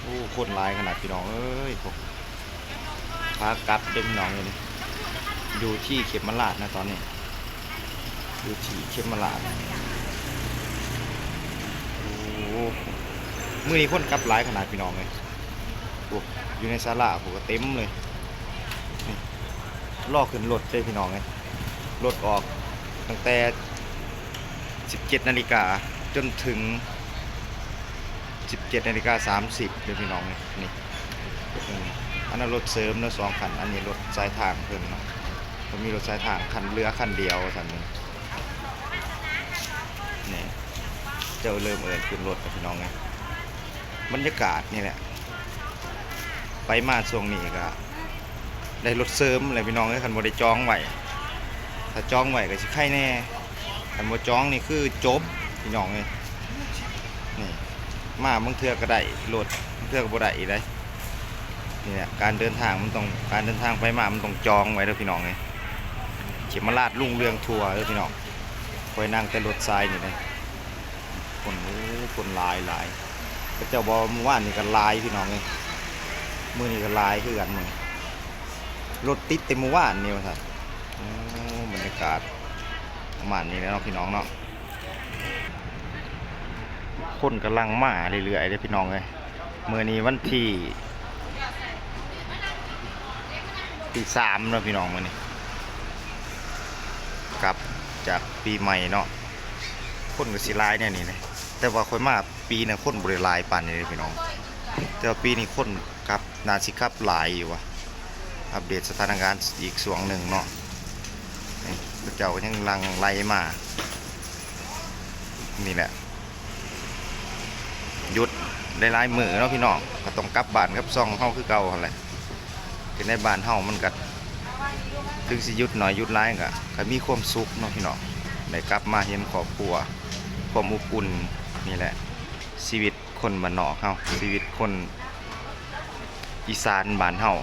โอ้คนหลายขนาดพี่น้องเอ้ยผมพากลับเดินพี่น้องเลยนี่อยู่ที่เขมราชนะตอนนี้อยู่ที่เขมราชโอ้มื้อนี้คนกลับหลายขนาดพี่น้องเลยโอ้อยู่ในศาลาผมก็เต็มเลยนี่ล่อขึ้นรถเลยพี่น้องเลยรถออกตั้งแต่17 นาฬิกาจนถึง17:30เลยพี่น้องเลยนี่อันนั้นรถเสริมนะ2 คันอันนี้รถสายทางเพิ่นเนาะก็มีรถสายทางคันเรือคันเดียวสันนึงนี่เจ้าเริ่มขึ้นรถกับพี่น้องเลยบรรยากาศนี่แหละไปมาช่วงนี้ก็ได้รถเสริมอะไรพี่น้องเลยคันบ่ได้จองไว้ถ้าจองไว้ก็สิไข่แน่คันบ่จองนี่คือจบพี่น้องเลยนี่มาบางเทื่อก็ได้รถบางเทื่อก็บ่ได้อีกเลยนี่แหละการเดินทางไปมามันต้องจองไว้เด้อพี่น้องเลยเขมราชรุ่งเรืองทัวร์เด้อพี่น้องคอยนั่งแต่รถทรายนี่เลยคนหลายก็เจ้าบอกเมื่อวานนี่ก็หลายพี่น้องเลยมื้อนี้ก็หลายคือกันมื้อรถติดเต็มเมื่อวานนี่ว่าซั่นบรรยากาศประมาณนี้แล้วเนาะพี่น้องเนาะคนกำลังมาเรื่อยๆเลยพี่น้องเลยมื้อนี้วันที่3แล้วพี่น้องมื้อนี้กลับจากปีใหม่เนาะคนก็สิหลายเนี่ยนี่เลยแต่ว่าค่อยมาปีนึงคนบ่ได้หลายปานนี้เลยพี่น้องแต่ว่าปีนี้คนกลับน่าสิกลับหลายอยู่ว่ะอัปเดตสถานการณ์อีกส่วนหนึ่งเนาะนี่เจ้ายังลังไล่มานี่แหละหยุดได้หลายมื้อเนาะพี่น้องก็ต้องกลับบ้านกับซ่องเฮาคือเก่าหั่นแหละคือในบ้านเฮามันก็ถึงสิหยุดหน่อยหยุดหลายก็มีความสุขเนาะพี่น้องได้กลับมาเห็นครอบครัวความอบอุ่นนี่แหละชีวิตคนบ้านนอกเฮาชีวิตคนอีสานบ้านเฮา